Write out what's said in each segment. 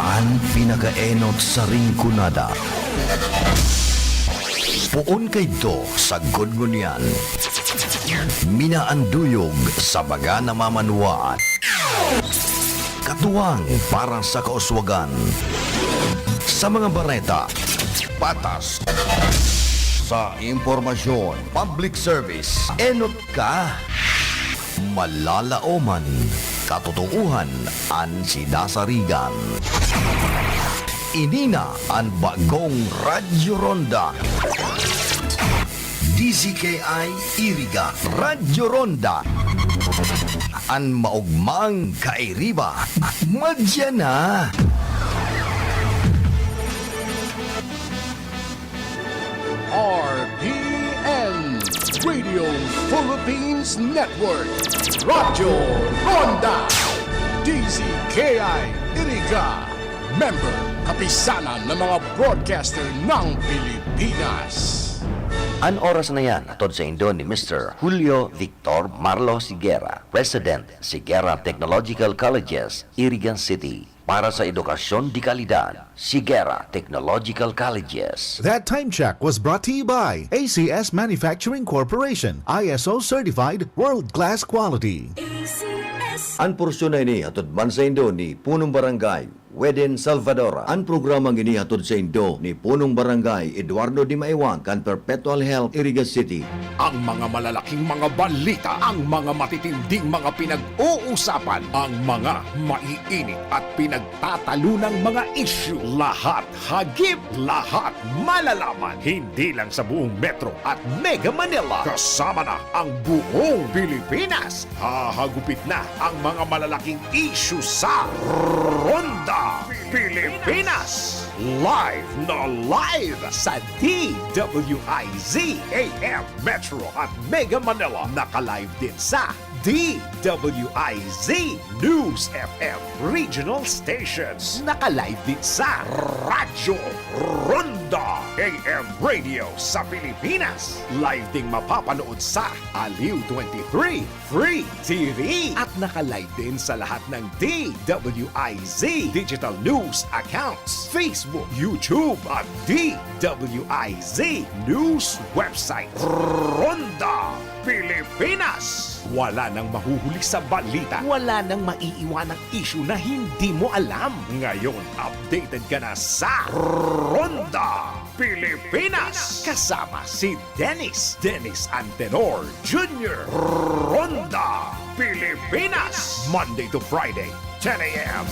Ang pinakaenot sa ringkunada. Puon kay do sa gudngunyan. Minaanduyog sa baga na mamanuaan. Katuwang para sa kauswagan. Sa mga bareta, patas. Sa impormasyon, public service, enot ka. Malalaoman, katotohuan, an sinasarigan. Inina ang bagong Radyo Ronda. DZKI Iriga Radyo Ronda. Ang maugmang kairiba. Madya na. RPN Radio Philippines Network Radyo Ronda DZKI Iriga Member Kapisanan ng mga broadcaster ng Pilipinas. An oras na yan, atod sa Indo ni Mr. Julio Victor Marlo Sigera, President, Sigera Technological Colleges, Irigan City. Para sa edukasyon di kalidad, Sigera Technological Colleges. That time check was brought to you by ACS Manufacturing Corporation, ISO certified world-class quality. Ang porsyon na ini atod man sa Indo ni Punong Barangay Weden Salvadora. Ang programang ini hatod sa Indo ni Punong Barangay Eduardo Di Maiwang kan Perpetual Health Iriga City. Ang mga malalaking mga balita, ang mga matitinding mga pinag-uusapan, ang mga maiinit at pinagtatalunang mga issue. Lahat hagip, lahat malalaman. Hindi lang sa buong Metro at Mega Manila. Kasama na ang buong Pilipinas. Hahagupit na ang mga malalaking issue sa Ronda Pilipinas. Live na live sa DWIZ AM Metro at Mega Manila. Naka-live din sa DWIZ News FM Regional Stations. Naka-live din sa Radyo Ronda AM Radio sa Pilipinas. Live ding mapapanood sa Aliw 23 Free TV. At naka-live din sa lahat ng DWIZ Digital News accounts, Facebook, YouTube at DWIZ News website. Ronda Pilipinas. Wala nang mahuhuli sa balita. Wala nang maiiwanang issue na hindi mo alam. Ngayon, updated ka na sa Ronda Pilipinas. Kasama si Dennis Antenor Jr. Ronda Pilipinas. Monday to Friday, 10 a.m.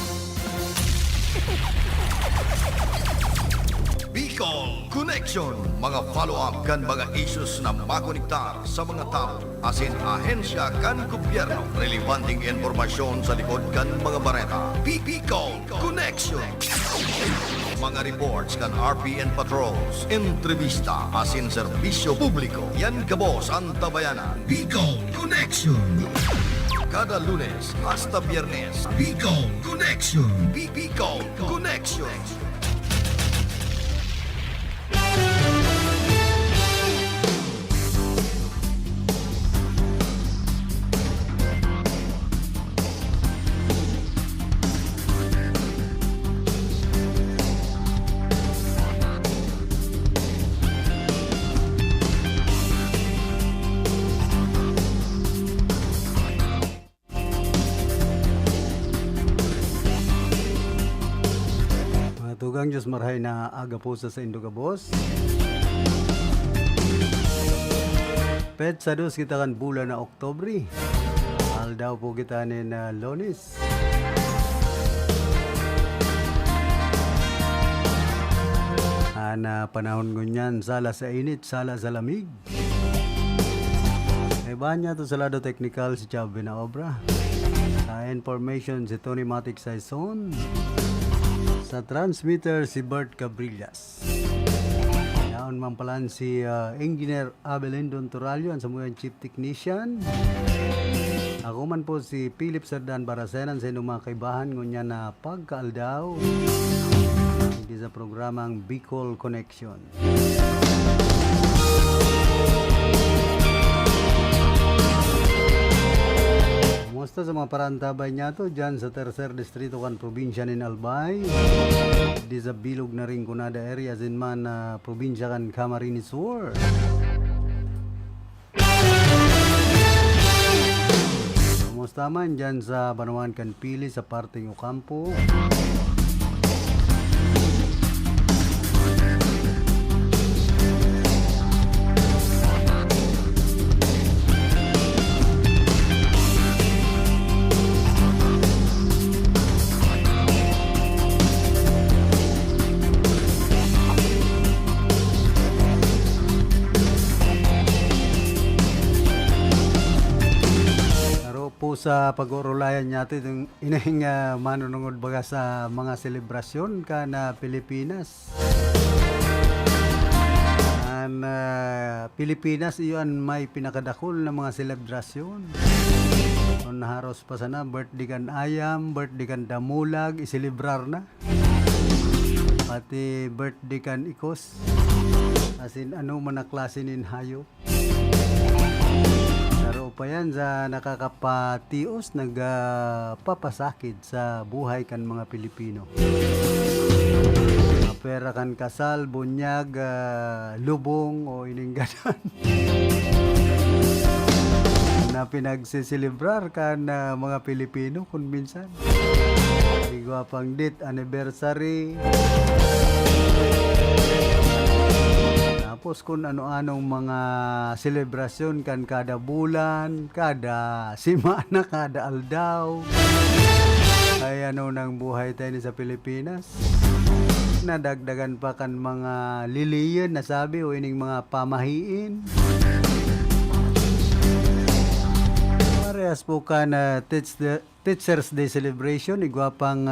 Bicol Connection. Mga follow-up kan mga issues na makonektar sa mga tao. Asin ahensya kan gobyerno. Relevanting informasyon sa likod kan mga bareta. Bicol Connection. Mga reports kan RPN patrols. Entrevista asin serbisyo publiko. Yan kabos ang tabayanan. Bicol Connection. Kada Lunes hasta Biyernes. Bicol Connection. Bicol Connection. Tugang Diyos marhay na aga po sa Indogabos. Pet sa dos kita kan bulan na Oktobre. Aldaw po kita ni na Lonis. Ana panahon ngunyan, sala sa init, sala sa lamig. May banya to sa lado technical si Chabi na obra. Sa information si Tony Matic Saison. Sa transmitter si Bert Cabrillas. Yaon man palan si Engineer Abelindon Turalio, ang samuyan Chief Technician. Ako man po si Philip Serdan Barasenan sa inyong mga kaibahan ngunya na pagkaaldaw. Hindi sa programang Bicol Connection. Kamusta sa mga parantabay niya to dyan sa Tercer Distrito kan probinsya ni Albay. Di sa bilog na rin kunada area sin man na probinsya kan Camarines Sur. Kamusta man dyan sa Banawan kan Pili sa parteng Ocampo. Po sa pag-urulayan natin itong inahing manunungod baga sa mga selebrasyon ka na Pilipinas. Pilipinas iyon may pinakadakol na mga selebrasyon. Kung naharos pa sana, birthday kan ayam, birthday kan damulag, iselebrar na. Pati birthday kan ikos. As in, ano man na klase nin hayop. Laro pa yan sa nakakapatios, nagpapasakit sa buhay kan mga Pilipino. Pera kan kasal, bunyag, lubong o iningganan. Na pinagsisilibrar kan mga Pilipino kung minsan. Igwa pang date, anniversary. Tapos kung ano-anong mga selebrasyon kan kada bulan, kada simana, kada aldaw. Ay ano nang buhay tayo sa Pilipinas. Nadagdagan pa kan mga liliyan na sabi o ining mga pamahiin. Parehas po kan Teachers Day celebration, igwa pang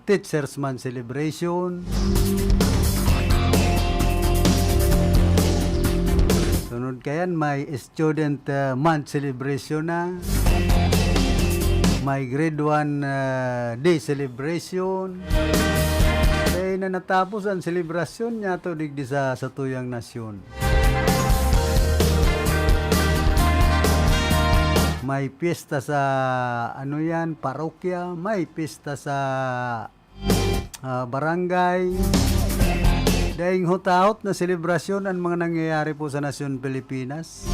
Teachers Month celebration. Sunod kayan, may Student Month celebration na. May Grade 1 Day celebration. Kaya na natapos ang selebrasyon niya to digdi sa tuyang nasyon. May piyesta sa ano yan, parokya. May piyesta sa barangay. Daing hutaot na selebrasyon ang mga nangyayari po sa nasyon Pilipinas.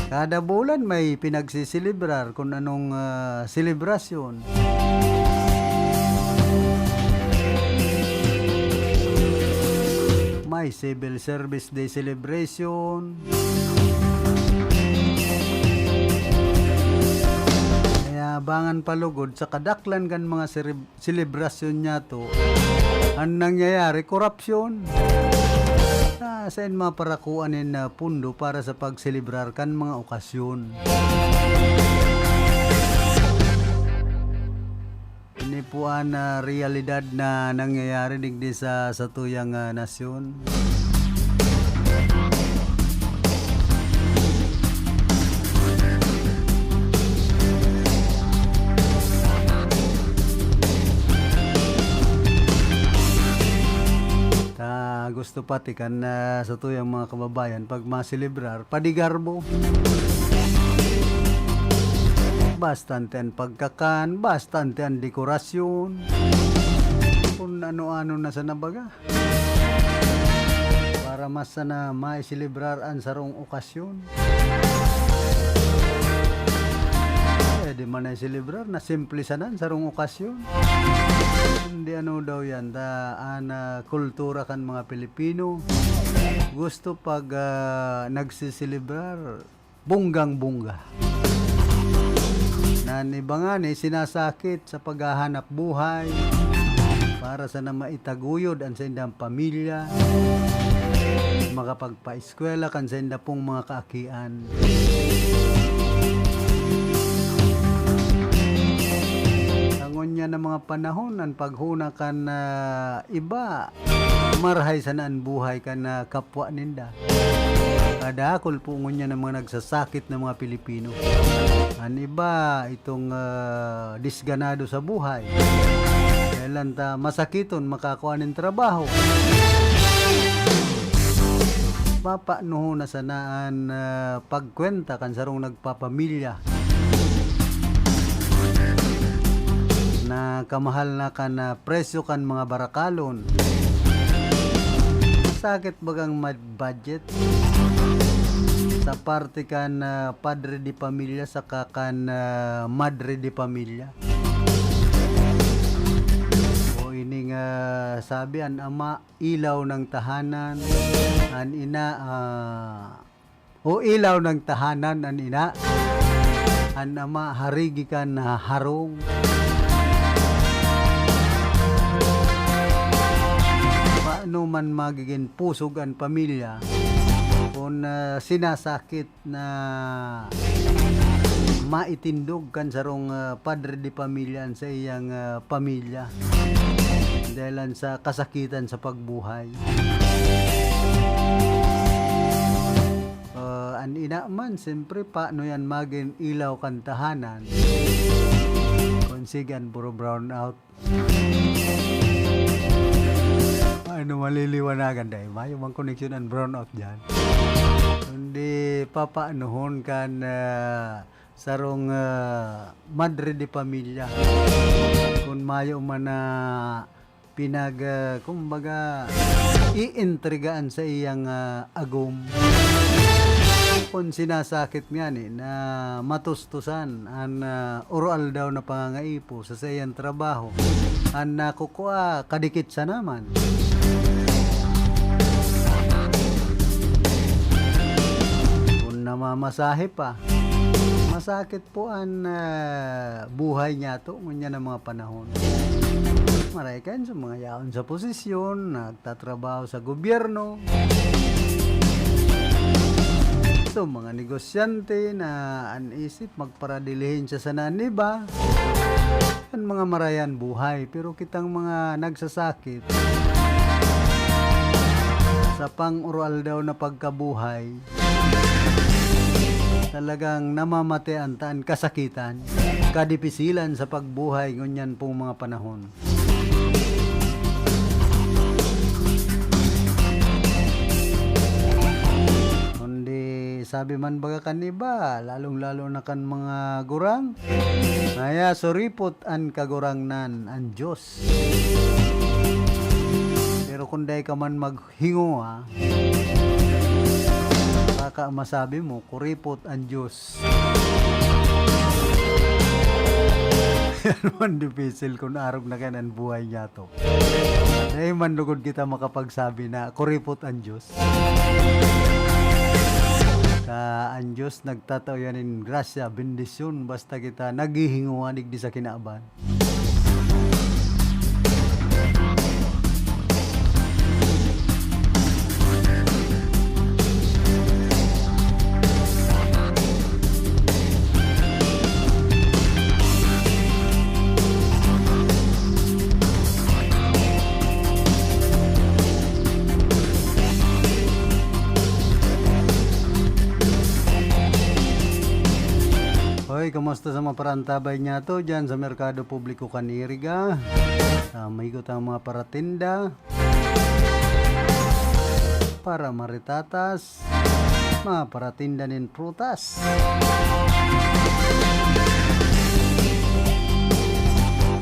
Kada bulan may pinagsisilibrar kung anong selebrasyon. May Civil Service Day celebration. Kaya abangan palugod sa kadaklan kan mga selebrasyon niya to. Ang nangyayari, korupsyon. Saan maparakuanin na pundo para sa pagselebrar kan mga okasyon. Ini po ang realidad na nangyayari digdi sa tuyang nasyon. Gusto pati kan sa tuyang mga kababayan pag maselebrar padigarbo. Bastante ang pagkakan, bastante ang dekorasyon. Kung ano-ano na sa nabaga. Para mas sana maiselebrar ang sarong okasyon. Di man na celebrar na simple sanan sarong okasyon. Hindi ano daw yan kultura kan mga Pilipino. Gusto pag nagsiselebrar bunggang-bungga. Nanibangan sinasakit sa paghahanap buhay para sana maitaguyod ang sa indang pamilya, makapagpa-eskwela kan sa indang pong mga kaakian. Niya ng mga panahon ang paghuna kan iba marhay sanaan buhay kan kapwa ninda. Kadakol po niya ng mga nagsasakit ng mga Pilipino. Ang iba itong disganado sa buhay. Kailan masakiton makakuha ng trabaho. Papaano na sanaan pagkwenta kan sarong nagpapamilya. kamahal na kan presyo kan mga barakalon. Sakit bagang budget sa parte kan padre di pamilya sa kan madre di pamilya. O ini nga sabi an ama ilaw ng tahanan, an ina o ilaw ng tahanan an ina, an ama harigi kan harong. Paano man magiging pusog ang pamilya kung sinasakit na maitindog kan sarong padre di pamilya sa iyang pamilya dahil sa kasakitan sa pagbuhay. An ina man, siyempre paano yan maging ilaw kan tahanan kung sigan puro brown out. Ano maliliwanagan dahil mayo mang connection and brown out dyan. Hindi papaanohon kan sarong madre de pamilya kung mayo man na kumbaga iintrigaan sa iyang agum. Kung sinasakit nga ni na matustusan an oral daw na pangangaipo sa iyang trabaho an nakukuha kadikit sa naman. Kung namamasahe pa, masakit po ang buhay niya to ngunya ng mga panahon. Maray kayo sa mga yaon sa posisyon, nagtatrabaho sa gobyerno, ito mga negosyante na anisip magparadilihin siya sa naniba, ang mga marayan buhay. Pero kitang mga nagsasakit sa pang-oral daw na pagkabuhay, talagang namamatean taan kasakitan, kadipisilan sa pagbuhay ngunyan pong mga panahon. Sabi man baga kaniba, lalong-lalo na kan mga gurang, kaya suripot an kagurangnan an Diyos. Pero kung day ka man maghingo baka masabi mo, kuripot ang Diyos. Yan man difficile kung arog na kanan buhay niya to. Dahil man lugod kita makapagsabi na kuripot ang Diyos. Ang Diyos nagtataw yanin grasya, bendisyon, basta kita naghihinguanig di sa kinaaban. Hoy, kumusta sa mga parantabay niya to dyan sa Merkado Publiko Kaniriga? May ko tayong mga paratinda para maritatas, mga paratinda nin prutas.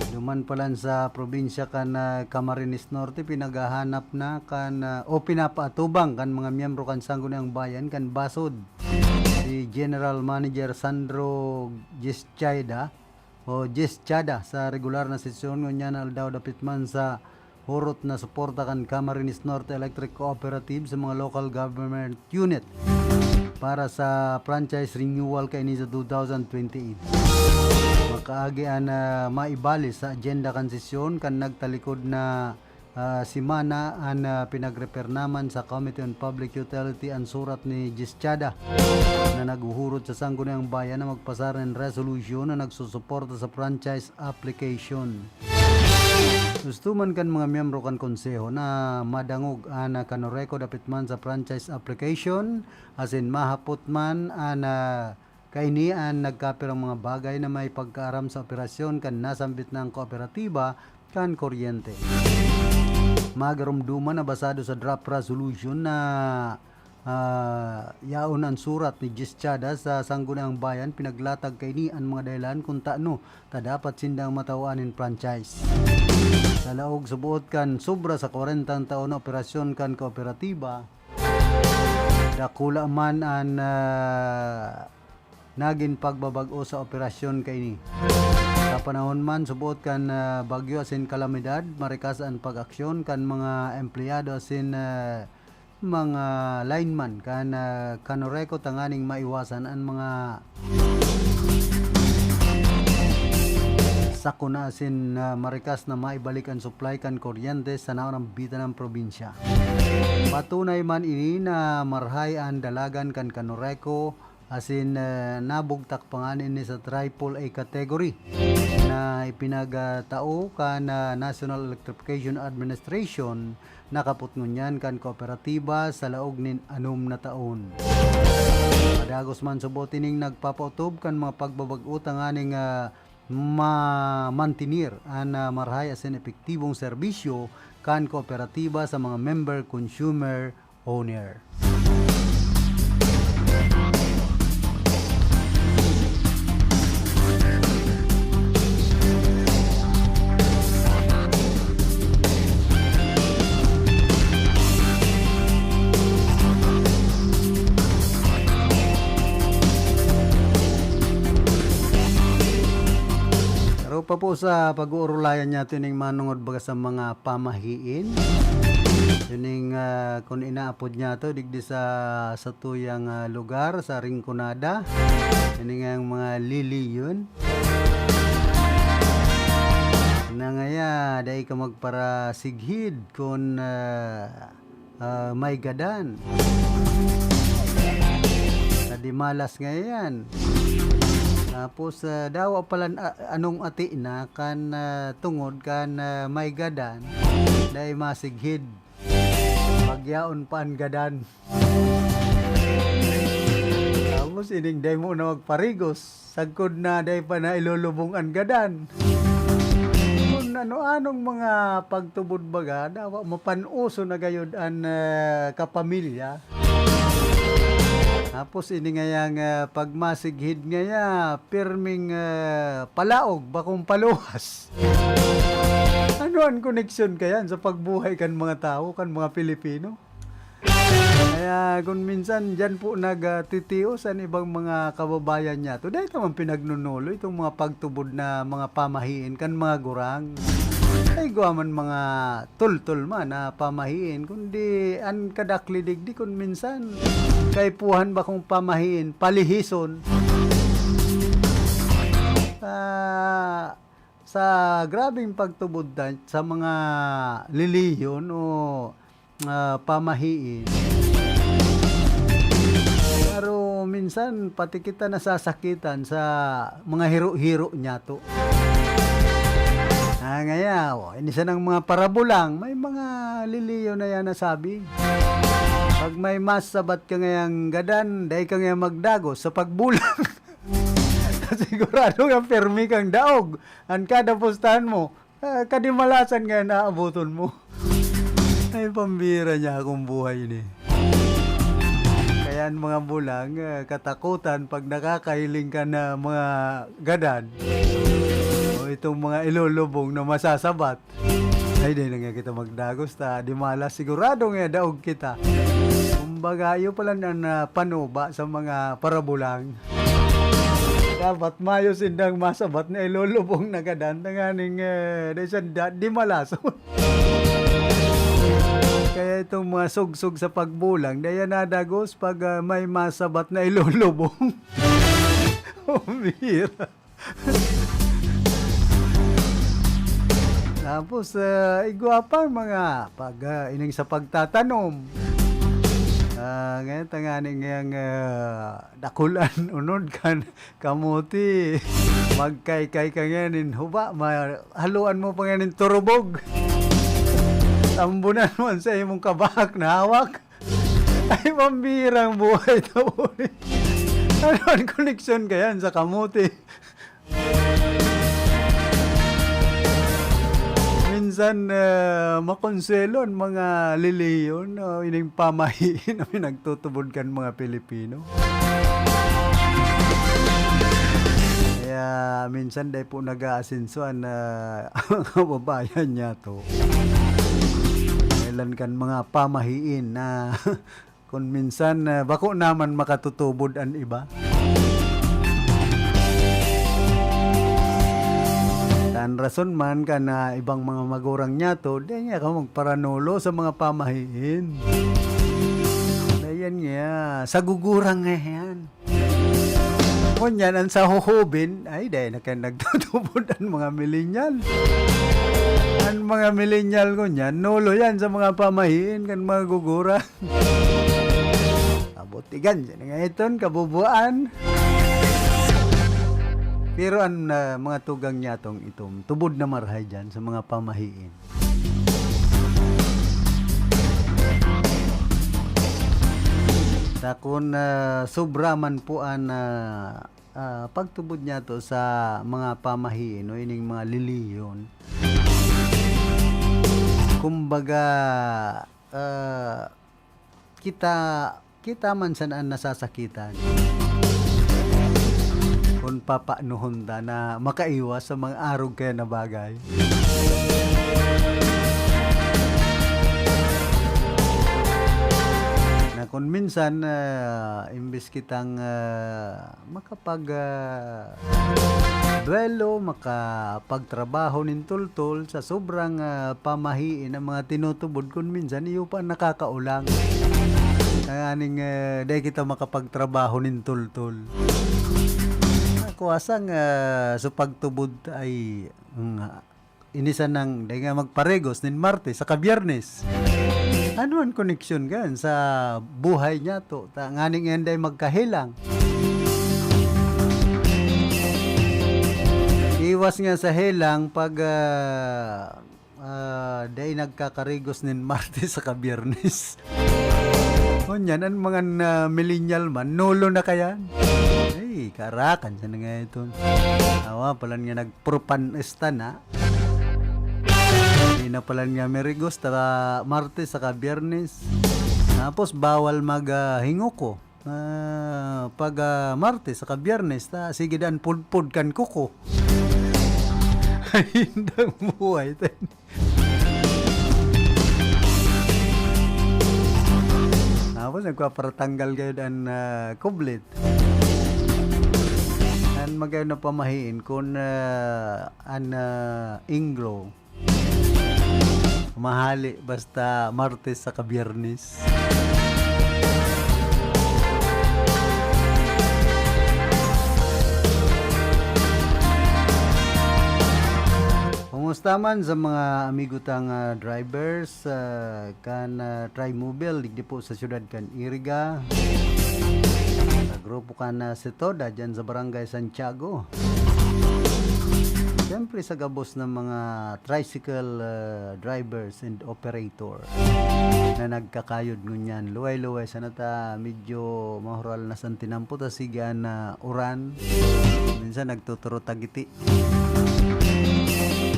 Duman palan sa probinsya kan Camarines Norte, pinagahanap na kan o pinapaatubang kan mga miyembro kan Sangguniang Bayan kan basod si General Manager Sandro Gischada sa regular na sesyon ngunya na aldaw dapit man sa hurot na suporta kan Camarines Norte Electric Cooperative sa mga local government unit para sa franchise renewal kay ni sa 2028. Makaagian na maibali sa agenda kan sesyon kan nagtalikod na simana ang pinagrepair naman sa Committee on Public Utility ang surat ni Gischada na naguhurot sa Sangguniang Bayan na magpasara ng resolution na nagsusuporta sa franchise application. Gusto man kan mga miyembro kan konseho na madangog ana kanoreko dapit man sa franchise application asin mahapot man ana kaini ang nagkapirang mga bagay na may pagkaaram sa operasyon kan nasambit ng kooperatiba kan kuryente. Magarumduman na basado sa draft resolution na yaon ang surat ni Jis Chada sa Sangguniang Bayan pinaglatag kay ni ang mga dahilan kung taano ta dapat sindang matawanin franchise. Sa laog subuot kan sobra sa 40 taon na operasyon kan kooperatiba, dakula man ang naging pagbabag-o sa operasyon kay ni. Sa panahon man subuot kan bagyo asin kalamidad, marikas ang pag-aksyon kan mga empleyado asin mga lineman kan kanoreko tanganing maiwasan ang mga sakuna asin marikas na maibalik ang supply kan kuryente sa naunang bita ng probinsya. Patunay man ini na marhay ang dalagan kan kanoreko asin nabugtak panganin ni sa triple A category na ipinagtao kan National Electrification Administration nakaputngunyan kan kooperatiba sa laog nin 6 na taon. Padagos man subotining nagpapautob kan mga pagbabag-utang aning mantinir ang marhay asin epektibong serbisyo kan kooperatiba sa mga member consumer owner. Pa po sa pag-uurulayan niya tining manungod baga sa mga pamahiin. Tining kung inaapod niya to digdi sa tuyang lugar sa Rinconada. Tining ang mga lili yun. Na ngaya dahil ka magpara sighid kung may gadan. Nadimalas ngayon. Tapos dawa pala anong ati na kan tungod kan may gadan dahil masighid pagyaon pa ang gadan. Tapos ining dahil mo na magparigos sagkod na dahil pa na ilulubong ang gadan. Kung ano-anong mga pagtubod baga dawa mapanuso na gayod ang kapamilya. Tapos ini ngayang pagmasighid ngaya pirming palaog bakong paluwas. Ano ang koneksyon kayan sa pagbuhay kan mga tao kan mga Pilipino? Kaya kung minsan dyan po nagtitiyo sa ibang mga kababayan niya to dahil naman pinagnunulo itong mga pagtubod na mga pamahiin kan mga gurang. Ay guaman mga tul-tul man na pamahiin kundi an kadaklidig di kun minsan kay puhan ba kung pamahiin palihison sa grabing pagtubod sa mga liliyon o pamahiin. Pero minsan pati kita nasasakitan sa mga hiro-hiro niya to. Ngayon, ini siya ng mga parabulang, may mga liliyo na yan nasabi. Pag may mas sabat ka ngayang gadan, dahil ka ngayang magdagos sa pagbulang. Sigurado yung permi kang daog. Ang kada pustahan mo, kadimalasan nga naabuton mo. Ay, pambira niya akong buhay ni. Kaya ang mga bulang, katakutan pag nakakahiling ka na mga gadan. Itong mga ilulubong na masasabat ay di na nga kita magdagos ta di malas sigurado nga daog kita kumbaga iyo pala na panuba sa mga parabulang dapat mayo sindang masabat na ilulubong na gadan nganing di malas. Kaya itong mga sugsug sa pagbulang daya nadagos pag may masabat na ilulubong. Umira. Tapos, igwapa mga pag ining sa pagtatanom. Ngayon, tanganing ngayang dakulan, unod kan, kamuti, magkay-kay ka ngayon, huba, haluan mo pa ngayon turubog. Tambunan mo sa imong kabak na hawak. Ay, pambirang buhay ito. Ano ang koneksyon kayan sa kamuti? minsan makonselon mga liliyon ining pamahiin na pinagtutubod kan mga Pilipino. Kaya minsan dahil po nag-aasinsuan na ang kababayan niya to. Kailan kan mga pamahiin na kung minsan bako naman makatutubod ang iba. Dan rason man ka na ibang mga magurang niya to, di niya ka magparanulo sa mga pamahiin. Dayan niya, sa gugurang nga yan. Kung yan, ang sa huhubin, ay dahil na kayo nagtutubod ang mga millennial. Ang mga millennial ko niyan, nulo yan sa mga pamahiin kan mga gugurang. Kabutigan, yan nga iton, kabubuan. Pero ang mga tugang niya itong tubod na marhay dyan sa mga pamahiin. Sa kung sobra man po ang pagtubod niya to sa mga pamahiin o ining mga liliyon. Kumbaga kita man saan nasasakitan. Kung papaanuhon da na makaiwas sa mga arog kaya na bagay. Na kung minsan, imbis kitang duelo, makapagtrabaho nin tultul sa sobrang pamahiin ng mga tinutubod, kung minsan iyo pa nakakaulang. Kaya dahil kita makapagtrabaho nin tultul. Kuwasang sa pagtubod ay inisan ng dahil nga magparegos nin Martes sa Biyernes. Ano ang koneksyon gan sa buhay niya to? Nganing enday magkahilang. Iwas nga sa helang pag dahil nagkakarigos nin Martes sa Biyernes. Kunyan, ang mga millennial man, nulo na kaya? Ay, karakan siya na nga ito. Awa, pala nga nagpropanesta na. Hindi na pala nga merigos, taka Martes, saka Biyernes. Tapos, bawal maghingo ko. Pag Martes, saka Biyernes, sige dan, pudpud kan kuko. Ay, hindang buhay. Tapos nagpaparatanggal kayo dan kublit. An magayon na pamahiin kung ingro. Mahali basta Martes sa Biyernes. Kumusta man sa mga amigo tang drivers kan Trimobile digdi po sa syudad kan Iriga. Sa grupo kan Setoda dyan sa Barangay Santiago. Siyempre sa gabos ng mga tricycle drivers and operator na nagkakayod ngunyan. Luway-luway sa nata medyo mahural na santinampo ta sigan na uran. Minsan nagtuturo tagiti.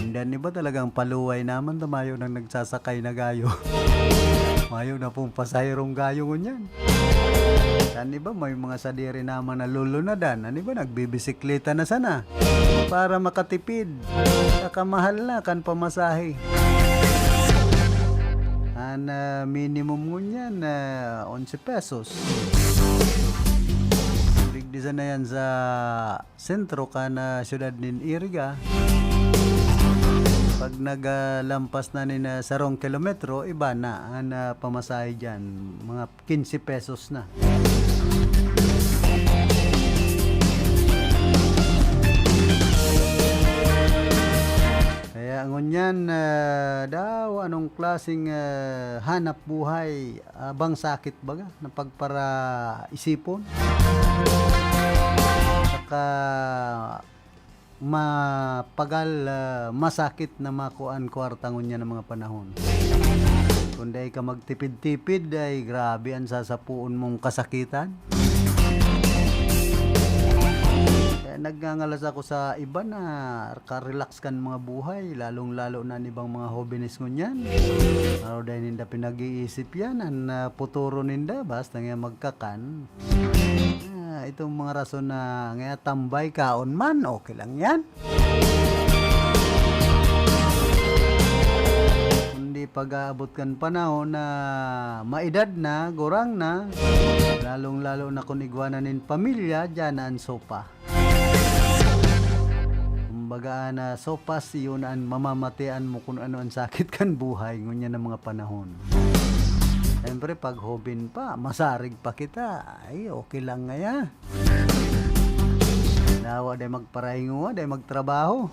Dan iba talagang paluway naman tamayo nang nagsasakay na gayo. Mayo na pong pasahirong gayo ngunyan. San iba may mga sadiri naman na lulunadan. Ano ba nagbibisikleta na sana para makatipid. Saka mahal na kan pamasahe. An minimum ngunyan 11 pesos. Digdi na yan sa sentro ka na syudad nin Iriga. Pag naglampas na ni na 10 kilometro, iba na ang pamasahe dyan. Mga 15 pesos na. Kaya ngunyan daw anong klaseng hanap buhay bang sakit baga na pagpara isipon. Saka mapagal masakit na makuan kwartangon niya ng mga panahon. Kung dahil ka magtipid-tipid ay grabe ang sasapuon mong kasakitan. Kaya nagngangalas ako sa iba na ka-relax kan mga buhay, lalong-lalo na ibang mga hobbies ngunyan. Araw dahil ninda pinag-iisip yan, ang puturo ninda, basta nga magkakan. Itong mga rason na nga tambay kaon man, okay lang yan. Kundi pag-aabot kan panahon na maedad na, gorang na, lalong-lalo na kung igwananin pamilya, dyan ang sopa. Kumbaga na sopas, yun ang mamamatian mo kung ano ang sakit kan buhay, ngunyan ng mga panahon. Siyempre, pag hobin pa, masarig pa kita, ay okay lang nga ya. Dawa day magparahingo, day magtrabaho.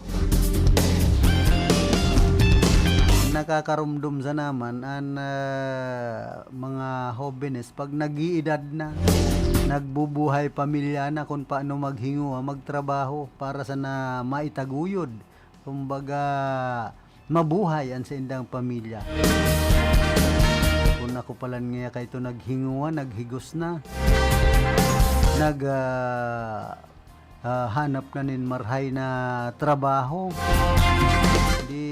Nakakarumdum sa naman ang mga hobbies pag nag-iedad na, nagbubuhay pamilya na kung paano maghingo, magtrabaho para sa na maitaguyod. Kumbaga, mabuhay ang sa indang pamilya. Kung ako pala nga kay ito naghinguan, naghigos na, hanap na nin marhay na trabaho. Di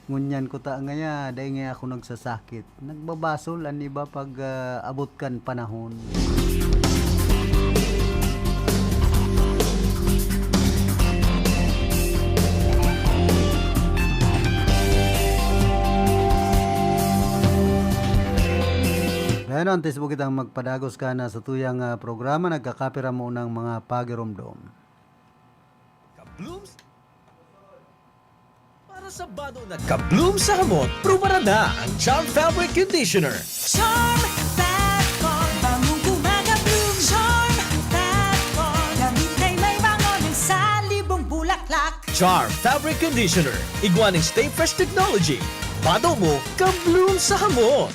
ngunyan ko ta ngaya, dahil nga ako nagsasakit. Nagbabasol, an iba pag abot kan panahon. Kaya no, antes mo kitang magpadagos ka na sa tuyang programa, nagkakapira mo ng mga pagiromdom. Ka-blooms? Para sa bado na ka-bloom sa hamot, prumara na ang Charm Fabric Conditioner. Charm Fatcon, bangong gumagabloom. Charm Fatcon, gamit kay may bangon sa libong bulaklak. Charm Fabric Conditioner. Iguaning Stay Fresh Technology. Bado mo, ka-bloom sa hamot.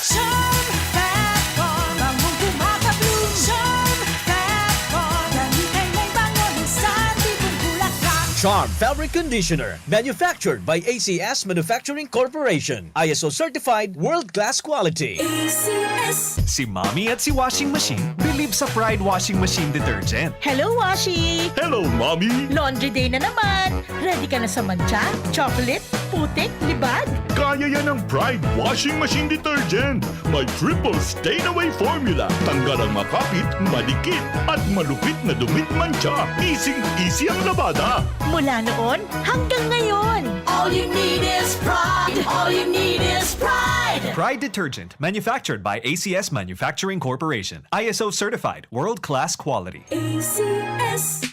Charm Fatcon, bangong gumagabloom. Charm Fatcon, gamit kay may bangon sa libong bulaklak. Charm Fabric Conditioner. Manufactured by ACS Manufacturing Corporation. ISO certified world-class quality. ACS. Si Mommy at si Washing Machine believe sa Pride Washing Machine Detergent. Hello, Washi! Hello, Mommy! Laundry day na naman! Ready ka na sa mancha, chocolate, putik, libag? Kaya yan ang Pride Washing Machine Detergent. May triple stain-away formula. Tanggal ang makapit, madikit, at malupit na dumit mancha. Easy-easy ang labada. Mula noon hanggang ngayon! All you need is pride. All you need is pride. Pride Detergent, manufactured by ACS Manufacturing Corporation. ISO certified, world-class quality. ACS.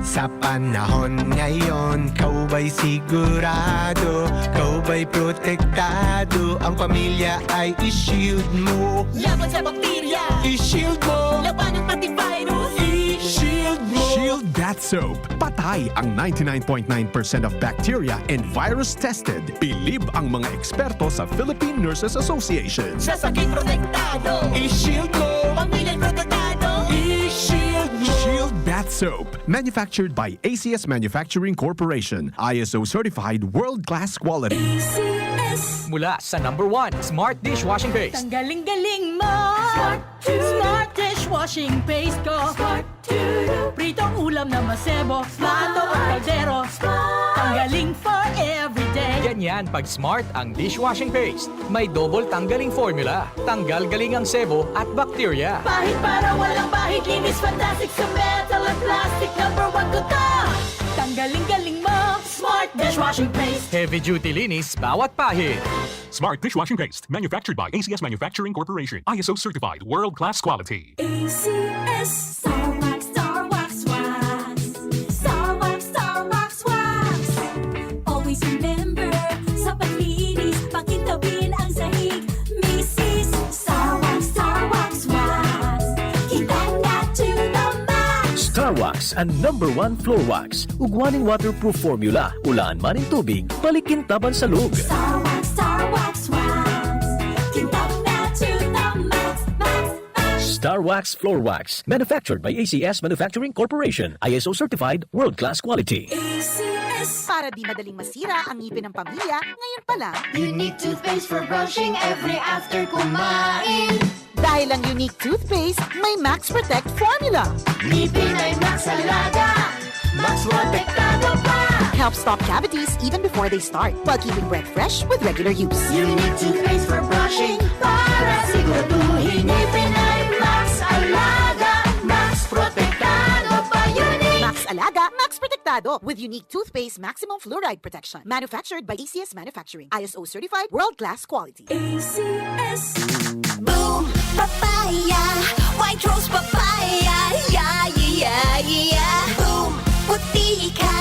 Sa panahon ngayon, kau ba'y sigurado? Kau ba'y protektado? Ang pamilya ay i-shield mo. Laban sa bakterya. I-shield mo. Laban ng pati virus. I-shield mo. Shield Bath Soap. Patay ang 99.9% of bacteria and virus tested. Believe ang mga eksperto sa Philippine Nurses Association. Sa sakit protektado. I-shield mo. Pamilya'y protektado. I-shield mo. Shield Bath Soap. Manufactured by ACS Manufacturing Corporation. ISO certified world-class quality. ACS. Mula sa #1 Smart Dishwashing Paste. Tanggaling-galing mo! Smart dishwashing paste ko! Pritong ulam na masebo, plato o kaldero. Tanggaling for everyday. Ganyan pag Smart ang dishwashing paste. May double tanggaling formula. Tanggal galing ang sebo at bakterya. Pahit para walang pahit, linis fantastic sa metal at plastic. #1 ko to! Tanggaling-galing mo! Smart dishwashing paste. Heavy duty linis bawat pahit. Smart Dishwashing Paste, manufactured by ACS Manufacturing Corporation. ISO certified, world-class quality. ACS. Star Wax, Star Wax, Wax. Star Wax, Star Wax, Wax. Always remember, sa paglinis, pakintabin ang sahig. Mrs. Star Wax, Star Wax, Wax. Kita na to the max. Star Wax ang #1 floor wax. Ugwaning waterproof formula. Ulaan man in tubig, palikintaban sa lug. Star Wax, Star Wax, Wax. Kita na to the max, max, max. Star Wax Floor Wax. Manufactured by ACS Manufacturing Corporation. ISO certified world-class quality. ACS. Para di madaling masira ang ngipin ng pamilya, ngayon pa lang. Unique toothpaste for brushing every after kumain. Dahil ang unique toothpaste may Max Protect formula. Ngipin ay Max Alaga, Max Protektado pa. Helps stop cavities even before they start while keeping breath fresh with regular use. Unique toothpaste for brushing para siguraduhin. Ngipin ay Max Alaga, Max Protektado pa. Unique. Max Alaga, Max Protectado with unique toothpaste maximum fluoride protection. Manufactured by ACS Manufacturing. ISO certified world-class quality. ACS. Boom, papaya, white rose papaya, yeah, yeah, yeah. Boom, puti ka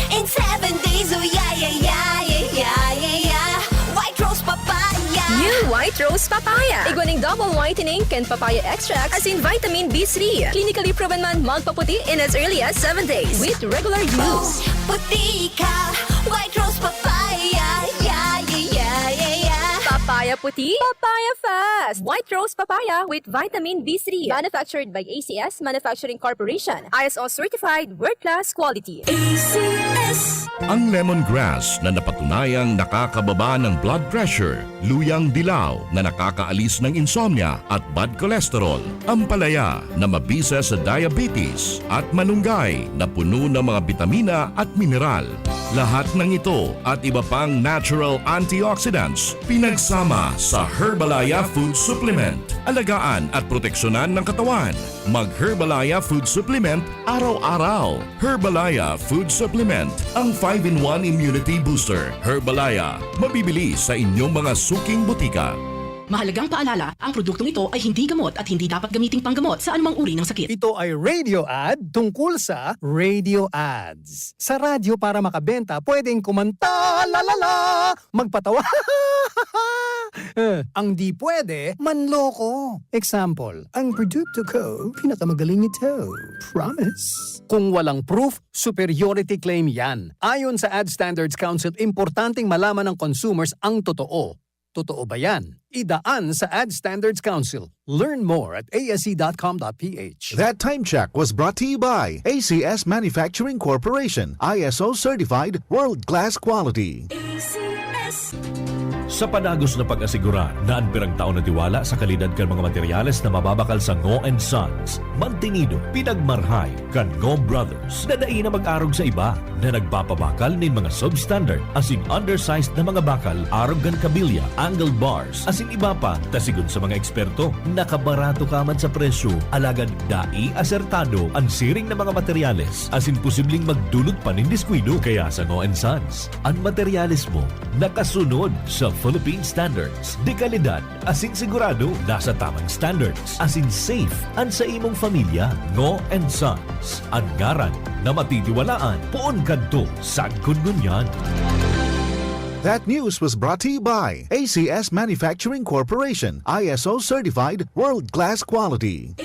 in 7 days, oh yeah, yeah, yeah, yeah, yeah, yeah. White rose papaya. New White Rose Papaya. Iguaning double whitening and papaya extracts as in vitamin B3. Clinically proven man magpaputi in as early as 7 days with regular use. Puti ka, white rose papaya, yeah, yeah, yeah, yeah, yeah. Papaya puti, papaya fast. White Rose Papaya with vitamin B3. Manufactured by ACS Manufacturing Corporation. ISO certified world-class quality. ACS. Ang lemongrass na napatunayang nakakababa ng blood pressure, luyang dilaw na nakakaalis ng insomnia at bad cholesterol, ampalaya na mabisa sa diabetes at malunggay na puno ng mga bitamina at mineral. Lahat ng ito at iba pang natural antioxidants pinagsama sa Herbalaya Food Supplement. Alagaan at proteksyonan ng katawan. Mag-Herbalaya Food Supplement araw-araw. Herbalaya Food Supplement, ang 5-in-1 immunity booster. Herbalaya, mabibili sa inyong mga suking butika. Mahalagang paalala, ang produktong ito ay hindi gamot at hindi dapat gamiting panggamot sa anumang uri ng sakit. Ito ay radio ad tungkol sa radio ads. Sa radyo para makabenta, pwedeng kumanta, la, magpatawa, ang di pwede, manloko. Example, ang produkto ko, pinakamagaling ito. Promise. Kung walang proof, superiority claim yan. Ayon sa Ad Standards Council, importanteng malaman ng consumers ang totoo. Totoo ba yan? Idaan sa Ad Standards Council. Learn more at asc.com.ph. That time check was brought to you by ACS Manufacturing Corporation. ISO certified world-class quality. ACS. Sa panagos na pag-asigura na ang pirang taon na tiwala sa kalidad kan mga materyales na mababakal sa Ngo & Sons, mantinido, pinagmarhay kan Ngo Brothers na daig na mag-arog sa iba na nagpapabakal nin mga substandard as in undersized na mga bakal, arog gan kabilya, angle bars, as in iba pa, tasigon sa mga eksperto, nakabarato kaman sa presyo, alagad dai asertado ang siring na mga materyales, as in posibleng magdulot pa nin diskwido. Kaya sa Ngo & Sons, ang materyales mo nakasunod sa Philippine standards. De kalidad, asin sigurado, nasa tamang standards. Asin safe, ang sa imong familia. Ngo & Sons, ang ngaran na matitiwalaan. Poon kadto sa Gungunyan. That news was brought to you by ACS Manufacturing Corporation. ISO certified world-class quality.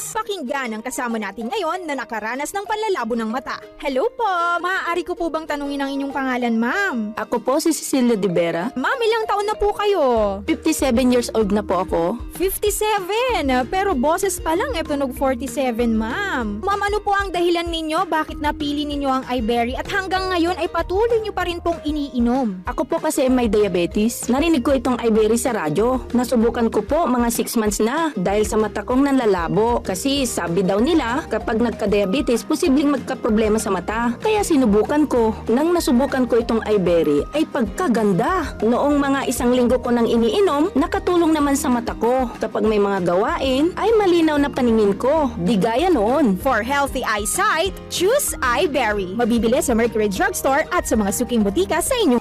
Pakinggan ang kasama natin ngayon na nakaranas ng panlalabo ng mata. Hello po! Maaari ko po bang tanungin ang inyong pangalan, ma'am? Ako po si Cecilia De Vera. Ma'am, ilang taon na po kayo? 57 years old na po ako. 57? Pero boses pa lang tunog 47, ma'am. Ma'am, ano po ang dahilan ninyo? Bakit napili ninyo ang iBerry at hanggang ngayon ay patuloy nyo pa rin pong iniinom? Ako po kasi may diabetes. Narinig ko itong iBerry sa radyo. Nasubukan ko po mga 6 months na dahil sa mata kong nanlalabo. Kasi sabi daw nila, kapag nagka-diabetes, posibleng magka-problema sa mata. Kaya sinubukan ko. Nang nasubukan ko itong iBerry, ay pagkaganda. Noong mga 1 linggo ko nang iniinom, nakatulong naman sa mata ko. Kapag may mga gawain, ay malinaw na paningin ko. Di gaya noon. For healthy eyesight, choose iBerry. Mabibili sa Mercury Drugstore at sa mga suking butika sa inyong...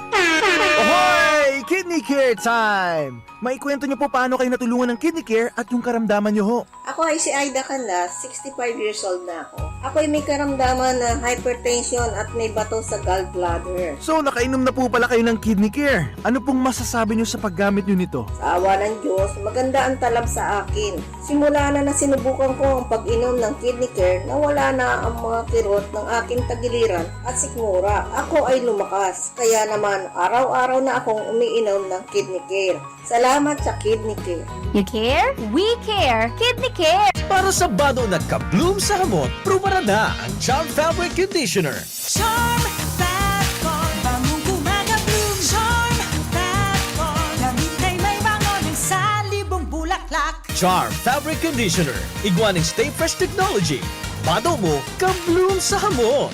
Ahoy! Kidney Care time! Maikwento niyo po paano kayo natulungan ng Kidney Care at yung karamdaman niyo ho. Ako ay si Aida Canlas, 65 years old na ako. Ako ay may karamdaman ng hypertension at may bato sa gallbladder. So nakainom na po pala kayo ng Kidney Care. Ano pong masasabi niyo sa paggamit niyo nito? Sa awa ng Diyos, maganda ang talab sa akin. Simula na sinubukan ko ang pag-inom ng Kidney Care, nawala na ang mga kirot ng aking tagiliran at sikmura. Ako ay lumakas, kaya naman araw-araw na akong umiinom ng Kidney Care. Salamat sa Kidney Care. You care? We care! Kidney Care! Para sa bado na kabloom sa hamot, pruba na ang Charm Fabric Conditioner. Charm Fat Con, bangong gumagabloom. Charm Fat Con, damit ay may bango ng salibong bulaklak. Charm Fabric Conditioner. Iguaning Stay Fresh Technology. Bato mo, ka-bloom sa hamon.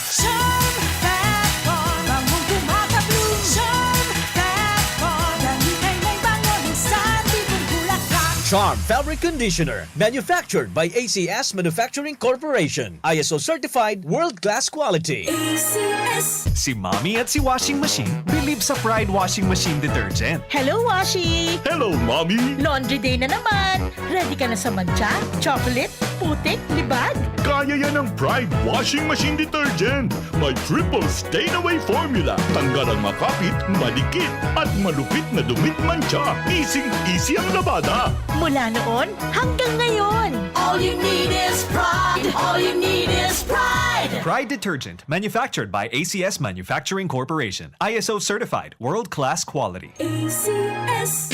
Charm Fat Farm, bangong kumakabloom. Charm Fat Farm, dahil kay may bango ng sandibong bulaklak. Charm Fabric Conditioner. Manufactured by ACS Manufacturing Corporation. ISO Certified World-Class Quality. ACS. Si Mommy at si Washing Machine believe sa Pride Washing Machine Detergent. Hello, Washi! Hello, Mommy! Laundry day na naman! Ready ka na sa mancha, chocolate, putik, libag? Kaya yan ang Pride Washing Machine Detergent. May triple stain-away formula. Tanggal ang makapit, madikit, at malupit na dumit mancha. Easy ang labada. Mula noon hanggang ngayon. All you need is pride. All you need is pride. Pride Detergent, manufactured by ACS Manufacturing Corporation. ISO certified, world-class quality. ACS.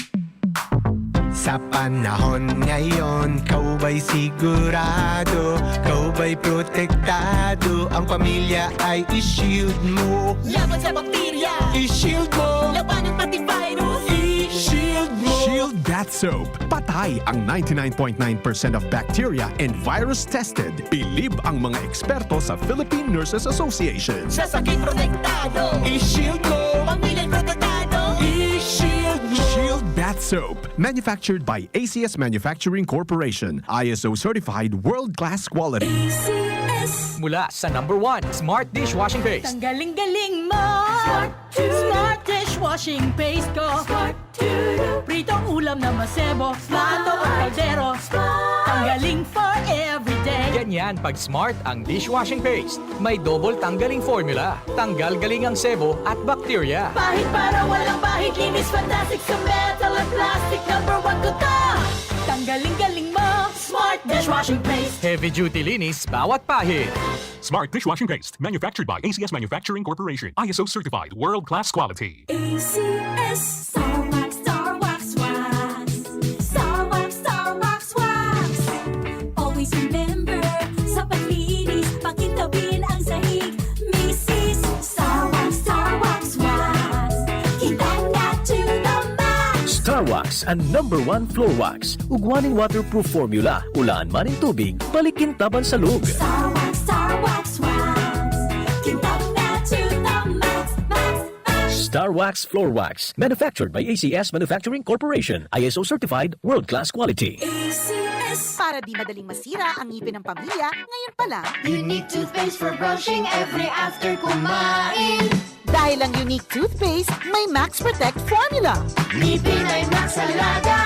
Sa panahon ngayon, kau ba'y sigurado? Kau ba'y protektado? Ang pamilya ay i-shield mo. Laban sa bakterya. I-shield mo. Laban ng pati virus. I-shield mo. Shield Bath Soap. Patay ang 99.9% of bacteria and virus tested. Bilib ang mga eksperto sa Philippine Nurses Association. Sa sakit protektado. I-shield mo. Pamilya'y protektado. I-shield mo. Shield Bath Soap. Manufactured by ACS Manufacturing Corporation. ISO certified world-class quality. ACS. Mula sa #1 Smart Dishwashing Paste. Ang galing-galing mo. Smart dishwashing paste ko. Pritong ulam na masebo. Plato o kaldero. Tanggaling for everyday. Ganyan pag Smart ang dishwashing paste. May double tanggaling formula. Tanggal galing ang sebo at bakterya. Pahit para walang bahid. Linis fantastic sa metal at plastic. #1 ko to. Tanggaling-galing mo. Smart dishwashing paste. Heavy duty linis bawat pahid. Smart Dishwashing Paste, manufactured by ACS Manufacturing Corporation. ISO certified, world-class quality. ACS. Star Wax, Star Wax, Wax. Star Wax, Star Wax, Wax. Always remember, sa paglinis, pakintabin ang sahig. Mrs. Star Wax, Star Wax, Wax. Kitang na to the max. Star Wax ang #1 floor wax. Ugwaning waterproof formula. Ulaan man ang tubig, balikin taban sa lug. Star Wax, Star Wax, Wax. Kitang na to the max, max, max. Star Wax floor wax, manufactured by ACS Manufacturing Corporation. ISO certified, world-class quality. ACS. Para di madaling masira ang ngipin ng pamilya, ngayon pa lang, Unique toothpaste for brushing every after kumain. dahil ang unique toothpaste, may Max Protect formula. Ngipin ay Max Alaga.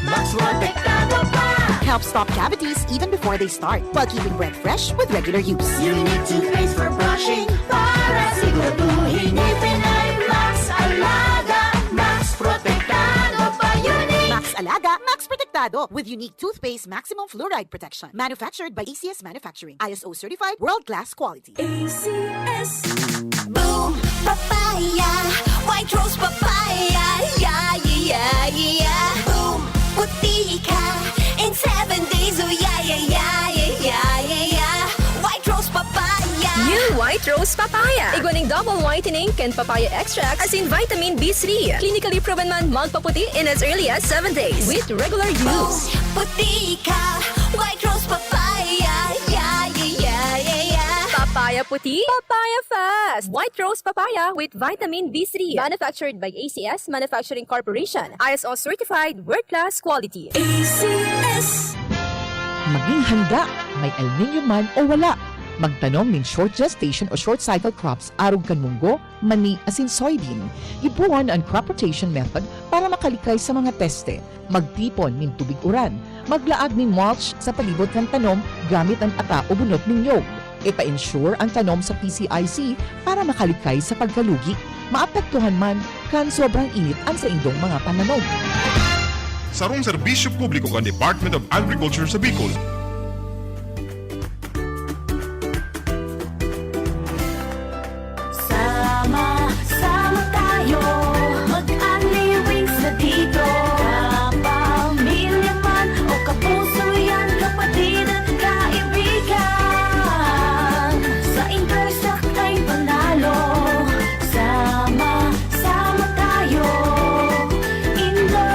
Max Protektado pa. Helps stop cavities even before they start, while keeping breath fresh with regular use. Unique toothpaste for brushing para siguraduhin ngipin ay Max Alaga. Max Protektado pa. Unique. Max Alaga, Max Protectado with unique toothpaste maximum fluoride protection. Manufactured by ACS Manufacturing. ISO certified world-class quality. ACS. Boom, papaya, white rose papaya, yeah, yeah, yeah. Boom, puti ka in 7 days, oh yeah, yeah, yeah, yeah, yeah, yeah. White rose papaya. New White Rose Papaya. Iguaning double whitening and papaya extract as in vitamin B3. Clinically proven man magpaputi in as early as 7 days with regular use. Puti ka, white rose papaya, yeah, yeah, yeah, yeah, yeah. Papaya puti, papaya fast. White Rose Papaya with vitamin B3. Manufactured by ACS Manufacturing Corporation. ISO certified world-class quality. ACS. Maging handa, may El Nino man o wala. Magtanom ning short gestation o short cycle crops arog kan munggo, mani asin soybean. Ibuwan ang crop rotation method para makalikay sa mga teste. Magtipon ning tubig uran. Maglaag ning mulch sa palibot kan tanom gamit ang ata o bunot ning nyog. Ipa-ensure ang tanom sa PCIC para makalikay sa pagkalugi. Maapektuhan man kan sobrang init ang sa indong mga pananom. Sarong serbisyo publiko kan Department of Agriculture sa Bicol. Sama tayo, mag-aliwing sa dito. Kapamilya man o kapuso yan, kapatid at kaibigan. Sa Intersac ay panalo. Sama tayo, Indo.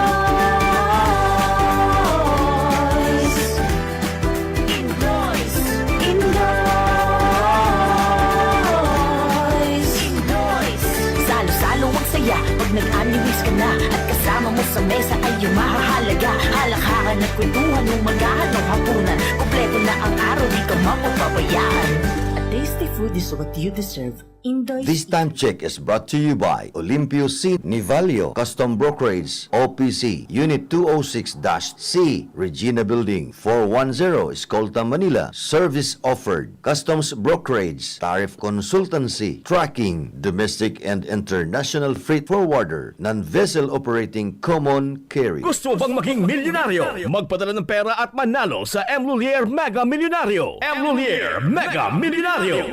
Pag nag-aniwis ka na at kasama mo sa mesa ay yung mahahalaga. Halakhakan at kwentuhan ng magahan o hapunan. Kompleto na ang araw, di ka mapapabayaan. A tasty food is what you deserve. Indoy This time check is brought to you by Olympio C. Nivalio Custom Brokerage OPC Unit 206-C Regina Building 410 Escolta, Manila. Service offered: customs brokerage, tariff consultancy, tracking, domestic and international freight forwarder, non-vessel operating common carry. Gusto mo bang maging milyonaryo? Magpadala ng pera at manalo sa M. Lulier Mega Milyonaryo. M. Lulier Mega Milyonaryo.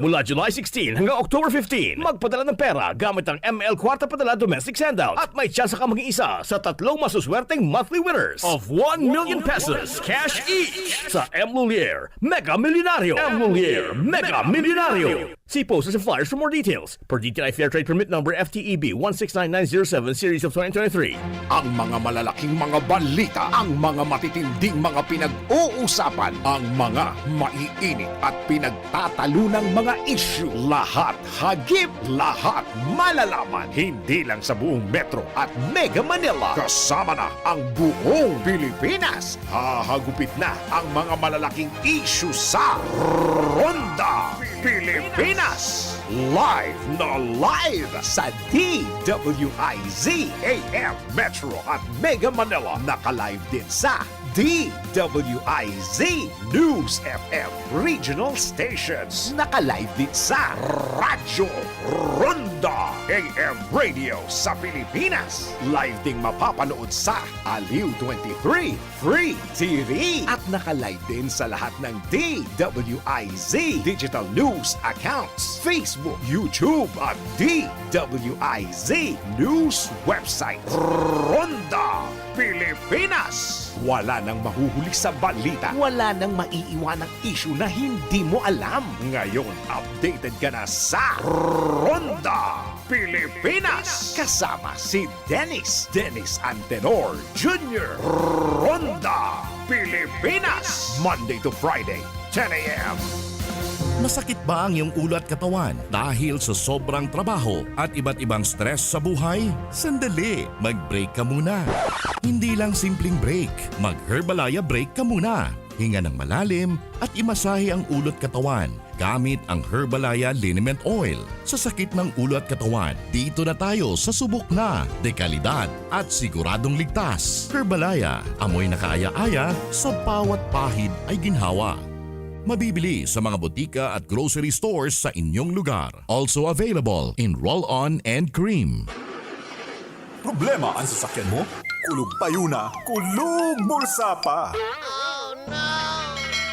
Mula July 16 hanggang October 15, magpadala ng pera gamit ang ML Kwarta Padala Domestic Sandout at may tsansa ka maging isa sa 3 masuswerteng monthly winners of 1 million pesos cash each sa M. Lulier Mega Milyonaryo. M. Lulier Mega Milyonaryo. See posters and flyers for more details. Per DTI Fair Trade Permit Number FTEB 169907 Series of 2023. Ang mga malalaking mga balita, ang mga matitinding mga pinag-uusapan, ang mga maiinit at pinagtatalunang mga issue. Lahat hagip, lahat malalaman. Hindi lang sa buong Metro at Mega Manila. Kasama na ang buong Pilipinas. Hahagupit na ang mga malalaking issue sa Ronda Pilipinas. Live na live sa DWIZ AM Metro at Mega Manila. Naka-live din sa DWIZ News FM Regional Stations. Naka-live din sa Radyo Ronda AM Radio sa Pilipinas. Live ding mapapanood sa Aliw 23 Free TV. At naka-live din sa lahat ng DWIZ Digital News accounts, Facebook, YouTube at DWIZ News website. Ronda Pilipinas. Wala nang mahuhuli sa balita. Wala nang maiiwanang issue na hindi mo alam. Ngayon, updated ka na sa Ronda Pilipinas. Kasama si Dennis Antenor Jr. Ronda Pilipinas. Monday to Friday, 10 a.m. Masakit ba ang iyong ulo at katawan dahil sa sobrang trabaho at iba't ibang stress sa buhay? Sandali, mag-break ka muna. Hindi lang simpleng break, mag-Herbalaya break ka muna. Hinga ng malalim at imasahe ang ulo at katawan gamit ang Herbalaya Liniment Oil. Sa sakit ng ulo at katawan, dito na tayo sa subok na, dekalidad at siguradong ligtas. Herbalaya, amoy na kaaya-aya, sa bawat pahid ay ginhawa. Mabibili sa mga botika at grocery stores sa inyong lugar. Also available in roll-on and cream. Problema ang sasakyan mo? Kulog tayo na, kulog bulsa pa!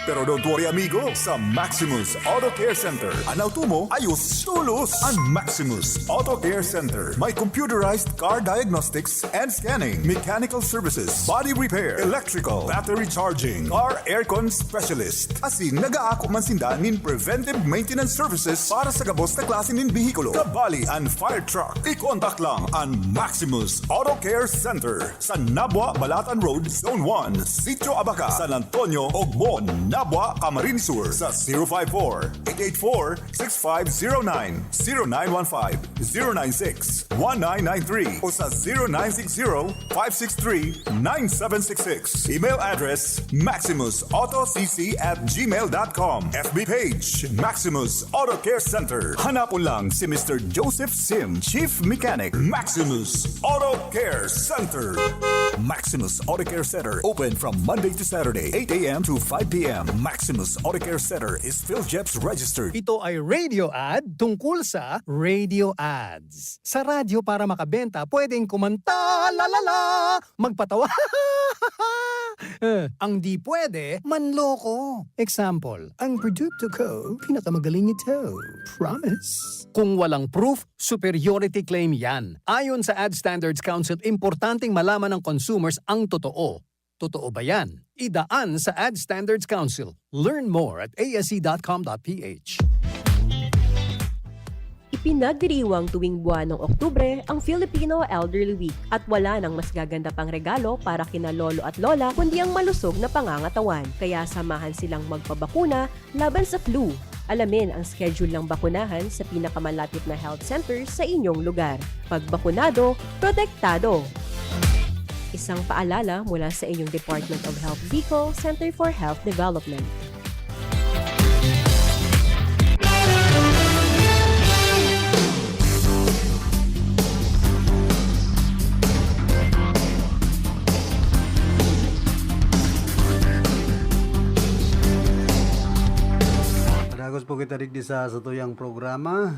Pero don't worry amigo, sa Maximus Auto Care Center, ang auto mo ayos tulos. Ang Maximus Auto Care Center may computerized car diagnostics and scanning, mechanical services, body repair, electrical, battery charging, car aircon specialist. Asin nag-aako man sinda nin preventive maintenance services para sa gabos na klase nin bihikulo, kabali and fire truck. I-contact lang ang Maximus Auto Care Center sa Nabwa, Balatan Road, Zone 1, Sitio Abaca, San Antonio, Ogmon, Nabwa, Camarines Sur sa 054-884-6509, 0915-096-1993 o sa 0960-563-9766. Email address maximusautocc@gmail.com. FB page Maximus Auto Care Center. Hanapon lang si Mr. Joseph Sim, Chief Mechanic. Maximus Auto Care Center. Maximus Auto Care Center open from Monday to Saturday, 8 a.m. to 5 p.m. Maximus Auto Care Center is PhilJeps registered. Ito ay radio ad tungkol sa radio ads. Sa radyo para makabenta, pwedeng kumanta, lalala, magpatawa, ang di pwede, manloko. Example, ang produkto ko, pinakamagaling ito. Promise. Kung walang proof, superiority claim yan. Ayon sa Ad Standards Council, importanteng malaman ng consumers ang totoo. Totoo ba yan? Idaan sa Ad Standards Council. Learn more at asc.com.ph. Ipinagdiriwang tuwing buwan ng Oktubre ang Filipino Elderly Week at wala nang mas gaganda pang regalo para kina lolo at lola kundi ang malusog na pangangatawan. Kaya samahan silang magpabakuna laban sa flu, Alamin ang schedule ng bakunahan sa pinakamalapit na health center sa inyong lugar. Pag bakunado, protektado! Isang paalala mula sa inyong Department of Health Bicol, Center for Health Development. Padagos po kita digdi sa tuyang programa.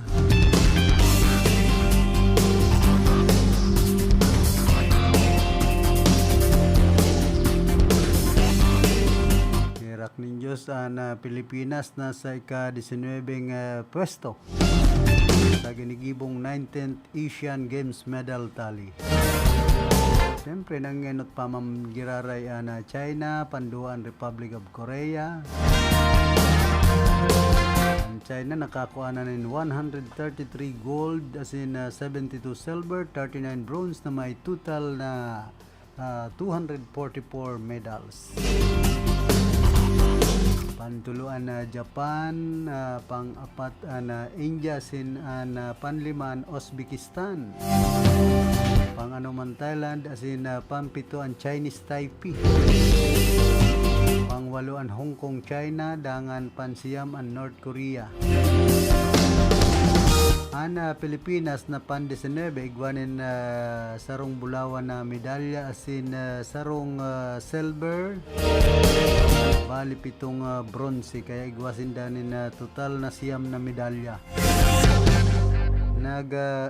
Kirak ninyo sa Pilipinas na sa ika-19 pwesto sa ginigibong 19th Asian Games medal tally. Siyempre, nangenot pa mamgiraray na China, Panduan Republic of Korea. Ang China nakakuha na ng 133 gold, as in 72 silver, 39 bronze na may total na 244 medals. Pantuluan na Japan, pang-apat na India, panliman Uzbekistan. Pang-anuman Thailand, as in pang-pito ang Chinese Taipei. Pang-walo ang Hong Kong, China, dangan pansiyam ang North Korea. Pilipinas na pan-19, igwanin sarong bulawan na medalya, as in sarong silver, bali pitong bronze, kaya igwasin danin total na siyam na medalya.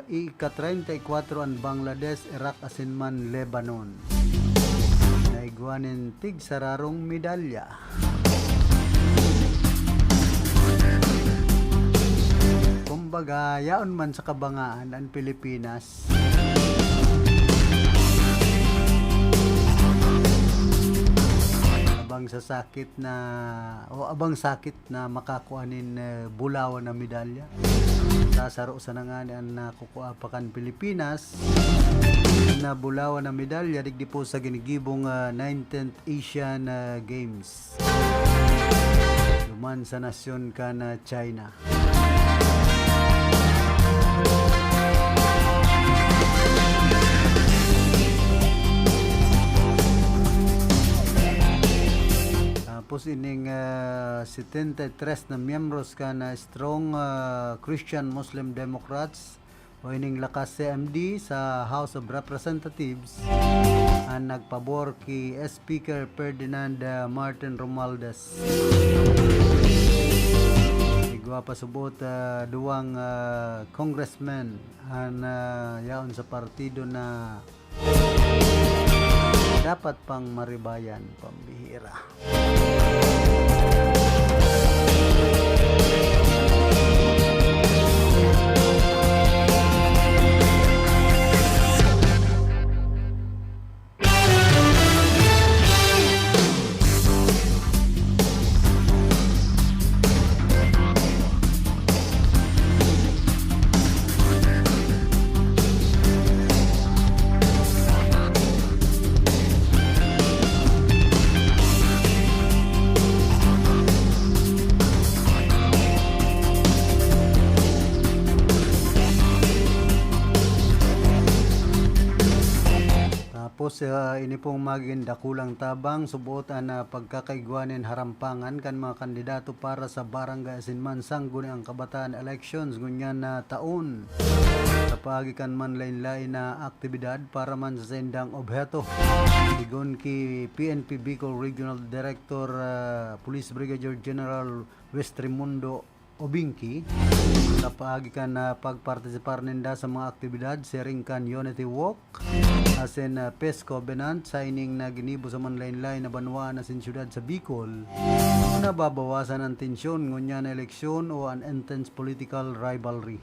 Ika-34 ang Bangladesh, Iraq, asin man Lebanon. Naigwanin tig sararong medalya. Kumbaga, yaon man sa kabangaan ang Pilipinas. Abang sakit na makakuanin bulawan na medalya. Sasaro sa nangani ang nakukuha pa kan Pilipinas na bulawan na medalya digdi po sa ginigibong 19th Asian Games. Luman sa nasyon ka na China. Tapos ining 73 na miyembros ka na strong Christian Muslim Democrats o ining lakas CMD sa House of Representatives ang nagpabor kay Speaker Ferdinand Martin Romualdez. Igwa pa subot duwang congressmen ang yaon sa partido na dapat pang maribayan, pambihira. Tapos ini pong maging dakulang tabang subutan na pagkakaigwanin harampangan kan mga kandidato para sa barangay asinman sangguni ang kabataan elections ngunyan na taon. Kapag kan man lain-lain na aktibidad para man sa sendang obheto. Igon ki PNP Bicol Regional Director Police Brigadier General Westrimundo Obinki, kapag kan pagpartisipar ninda sa mga aktibidad, sharing kan Unity Walk, as in Peace Covenant, signing na ginibo sa manlain-lain na banwa na sin syudad sa Bicol, nababawasan ang tensyon ngunya na eleksyon o an intense political rivalry.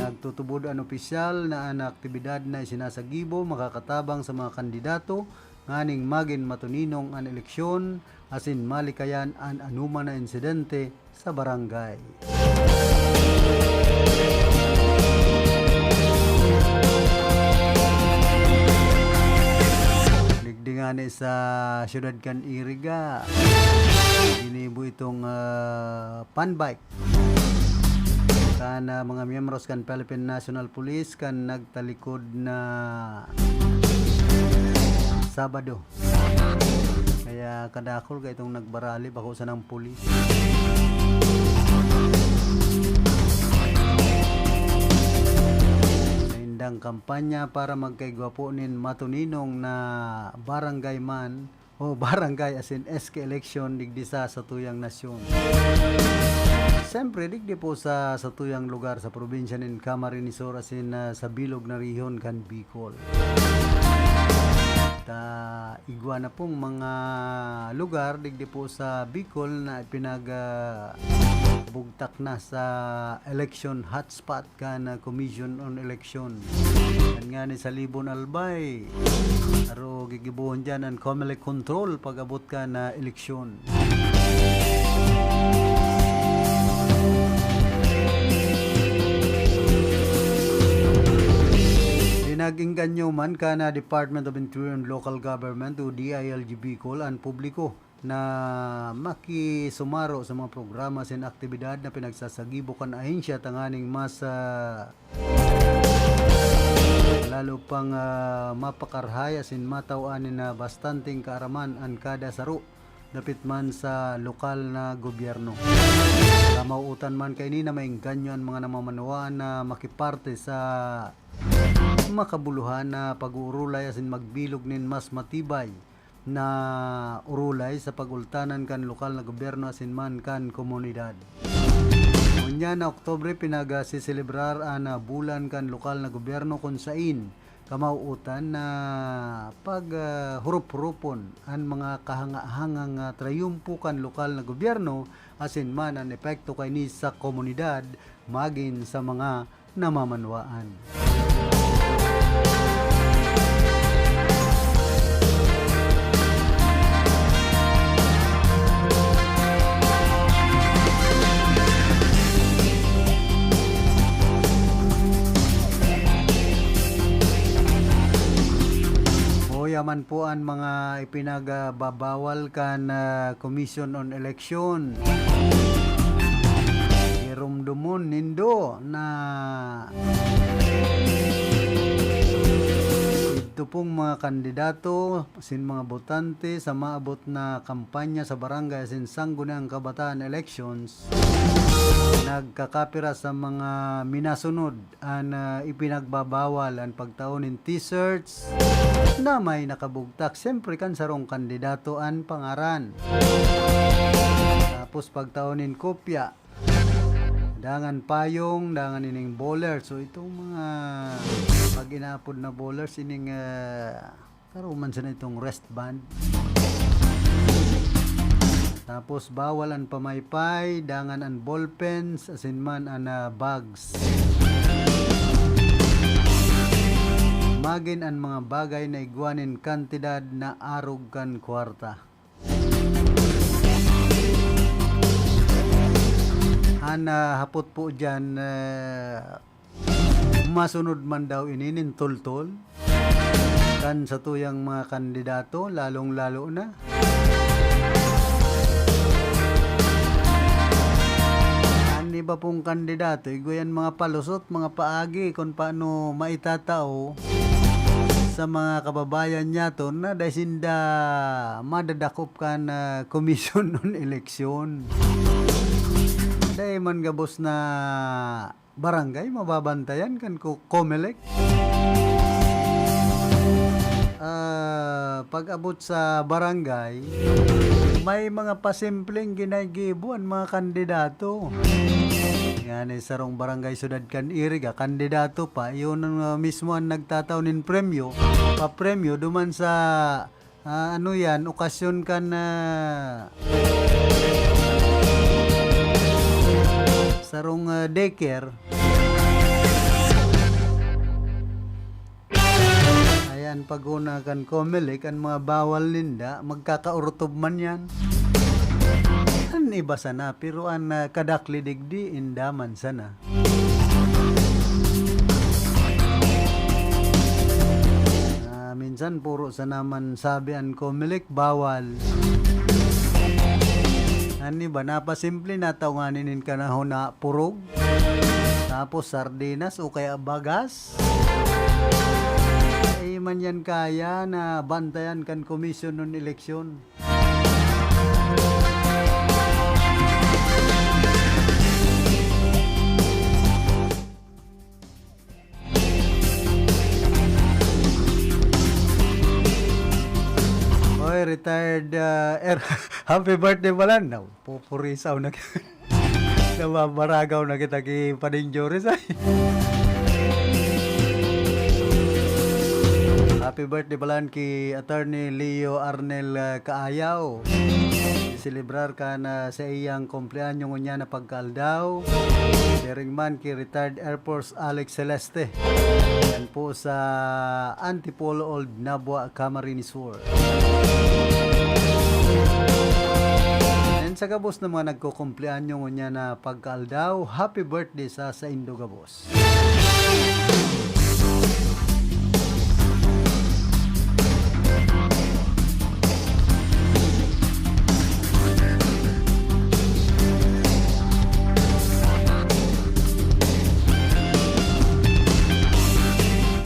Nagtutubod ang opisyal na ang aktibidad na isinasagibo makakatabang sa mga kandidato nganing magin matuninong ang eleksyon asin malikayan ang anuman na insidente sa barangay. Ligdingan ni sa siyudad kan Iriga. Inibo itong panbike. Kan mga miyembros kan Philippine National Police kan nagtalikod na Sabado. Kaya kadakol ka itong nagbarali bako sa ng pulis. Naindang kampanya para magkaigwaponin matuninong na barangay man o barangay as in SK election digdisa sa tuyang nasyon. Siyempre, digdi po sa tuyang lugar sa probinsya ng Camarines Sur as in sa bilog na riyon kan Bicol. Igwa na pong mga lugar digdi po sa Bicol na bugtak na sa election hotspot kan Commission on Election. Yan nga ni sa Libon Albay. Aro gigibuhon dyan ang COMELEC control pag-abot ka na eleksyon. Dinag-inganyo man ka na Department of Interior and Local Government o DILG Bicol ang publiko na makisumaro sa mga programa sin aktibidad na pinagsasagibukan ahensya tanganing mas lalo pang mapakarhaya sin matawanin na bastanting kaaraman ang kada saro dapit man sa lokal na gobyerno. Kamauutan man kay ni na maingganyo ang mga namamanawaan na makiparte sa makabuluhan na pag-uurulay asin magbilog nin mas matibay na urulay sa pagultanan kan lokal na gobyerno asin man kan komunidad. Unya na Oktubre pinagasiselebrar ang bulan kan lokal na gobyerno kung sain kamauutan na pag-hurup-hurupon ang mga kahanga-hangang trayumpo kan lokal na gobyerno asin man ang epekto kay ni sa komunidad magin sa mga namamanwaan. Yaman po ang mga ipinagbabawal kan Commission on Election. Irumdumon nindo na ito pong mga kandidato sin mga botante sa maabot na kampanya sa barangay sin Sangguniang Kabataan Elections nagkakapira sa mga minasunod ang ipinagbabawal ang pagtaunin t-shirts na may nakabugtak siyempre kan sarong kandidato ang pangaran, tapos pagtaunin kopya dangan payong dangan ining bowler. So itong mga pag inaapod na bowlers ining karuman sa itong wristband. Tapos bawal ang pamaypay, dangan ang ballpens, asin man ang bags. Magin ang mga bagay na igwanin kantidad na arog kan kwarta. Hapot po dyan, masunod man daw ininin tol-tol kan sa tuyang mga kandidato, lalong-lalo na. Iba pong kandidato, igwayan mga palusot, mga paagi kung paano maitatao sa mga kababayan niya to na dasinda madadakop ka na Commission on Election. Dahil man gabos na barangay, mababantayan kan COMELEC. Pag-abot sa barangay, may mga pasimpleng ginagibuan mga kandidato. Yan ay sarong barangay Sudad kan Iriga, kandidato pa, yun mismo ang nagtataunin premyo, pa-premyo duman sa okasyon kan sarong daycare. Ayan, pag-unakan COMELEC ang mga bawal linda, magkakaurotob man yan. Iba sana, pero ang kadakli digdi, indaman sana. Minsan puro sa naman sabihan ko, milik bawal. Ani ba, napasimple na tawaninin ka na ho na purog. Tapos sardinas o kaya bagas. Ay man yan kaya na bantayan kan komisyon ng eleksyon. Oy, retired happy birthday pala. No, pupurisaw na nababaragaw na kita ki Padinjores ay. Happy birthday pala ki Attorney Leo Arnel Kaayaw. Celebrar ka na sa iyang kumpleanyo niya na pagkaldaw. Sharing man ki retired Air Force Alex Celeste. Yan po sa Antipolo Old Nabua, Camarines Sur. And sa gabos na mga nagkukumpleanyo niya na pagkaldaw, happy birthday sa Indo Gabos.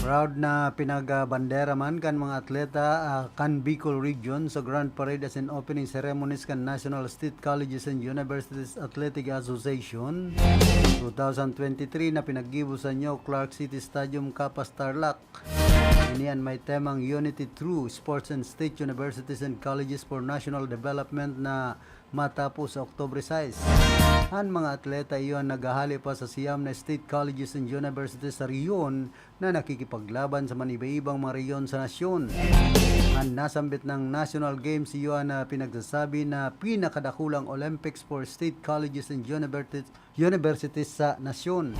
Proud na pinagabandera man kan mga atleta kan Bicol Region sa Grand Parade as in opening ceremonies kan National State Colleges and Universities Athletic Association 2023 na pinaggibo sa New Clark City Stadium, Capas, Tarlac. Iniyan may temang Unity Through Sports and State Universities and Colleges for National Development na matapos sa Oktubre 6. Ang mga atleta iyon naghahali pa sa siyam na state colleges and universities sa riyon na nakikipaglaban sa maniba-ibang mga riyon sa nasyon. Ang nasambit ng National Games iyon na pinagsasabi na pinakadakulang Olympics for state colleges and universities sa nasyon.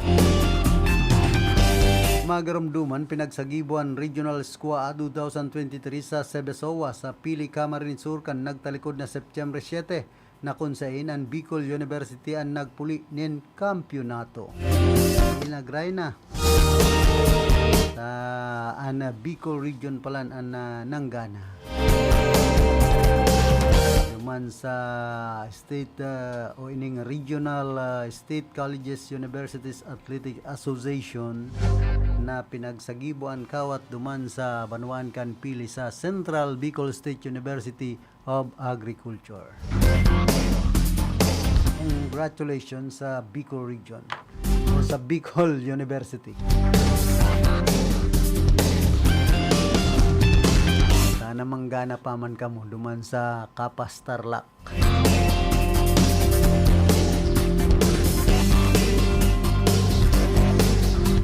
Magarumduman pinagsagibuan Regional Squad 2023 sa Sebesoa sa Pili, Camarines Sur kan nagtalikod na Septyembre 7 na kunsain ang Bicol University ang nagpuli nin kampyonato. Inagray na sa ang Bicol Region palan ang nanggana. Duman sa state o ining Regional State Colleges Universities Athletic Association na pinagsagibuan kawat duman sa Banuan kan Pili sa Central Bicol State University of Agriculture. Congratulations sa Bicol Region o sa Bicol University. Sana manggana pa man kamo duman sa Capas, Tarlac.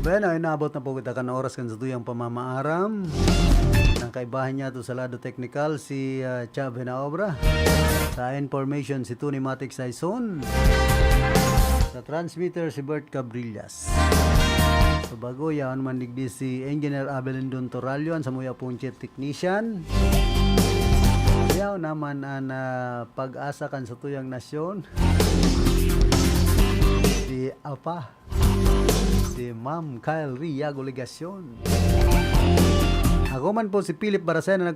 Bueno, inabot na po kita kan oras kan sa tuyang pamamaaram. Ang kaibahan niya to sa lado technical si Chave na obra. Sa information si Tony Matic Saison. Sa transmitter si Bert Cabrillas. Sa bago yan mandigdi si Engineer Abelindon Toralio sa muya pong chief technician. Yaw naman ang pag-asa kan sa tuyang nasyon. Si Apa. Si Ma'am Kyle Riago Legasyon. Ako man po si Philip Barasena